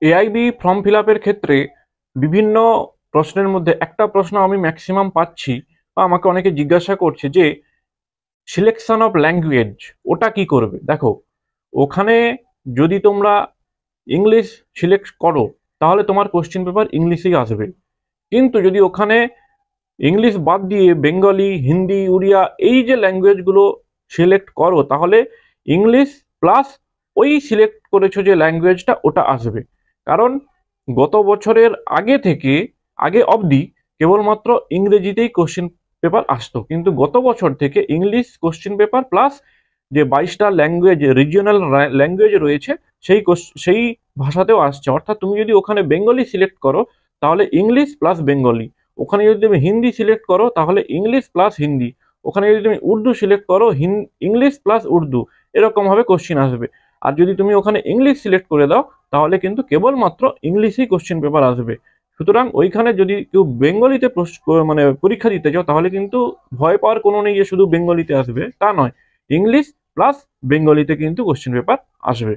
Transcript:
AIB form fill আপের ক্ষেত্রে বিভিন্ন প্রশ্নের মধ্যে একটা প্রশ্ন আমি ম্যাক্সিমাম পাচ্ছি বা আমাকে অনেকে জিজ্ঞাসা করছে যে সিলেকশন অফ ল্যাঙ্গুয়েজ ওটা কি করবে। দেখো, ওখানে যদি তোমরা ইংলিশ সিলেক্ট করো তাহলে তোমার কোশ্চেন পেপার ইংলিশেই আসবে। কিন্তু যদি ওখানে ইংলিশ বাদ দিয়ে বেঙ্গলি, হিন্দি, উড়িয়া এই যে ল্যাঙ্গুয়েজগুলো সিলেক্ট করো তাহলে ইংলিশ প্লাস ওই সিলেক্ট করেছো যে ল্যাঙ্গুয়েজটা ওটা আসবে। কারণ গত বছরের আগে অবধি কেবলমাত্র ইংরেজিতেই কোশ্চেন পেপার আসতো, কিন্তু গত বছর থেকে ইংলিশ কোশ্চেন পেপার প্লাস যে 22টা ল্যাঙ্গুয়েজ, রিজিওনাল ল্যাঙ্গুয়েজ রয়েছে সেই ভাষাতেও আসছে। অর্থাৎ তুমি যদি ওখানে বেঙ্গলি সিলেক্ট করো তাহলে ইংলিশ প্লাস বেঙ্গলি, ওখানে যদি তুমি হিন্দি সিলেক্ট করো তাহলে ইংলিশ প্লাস হিন্দি, ওখানে যদি তুমি উর্দু সিলেক্ট করো ইংলিশ প্লাস উর্দু, এরকমভাবে কোশ্চিন আসবে। আর যদি তুমি ওখানে ইংলিশ সিলেক্ট করে দাও তাহলে কিন্তু কেবলমাত্র ইংলিশেই কোশ্চিন পেপার আসবে। সুতরাং ওইখানে যদি কেউ বেঙ্গলিতে মানে পরীক্ষা দিতে চাও তাহলে কিন্তু ভয় পাওয়ার কোনো নেই যে শুধু বেঙ্গলিতে আসবে, তা নয়, ইংলিশ প্লাস বেঙ্গলিতে কিন্তু কোশ্চিন পেপার আসবে।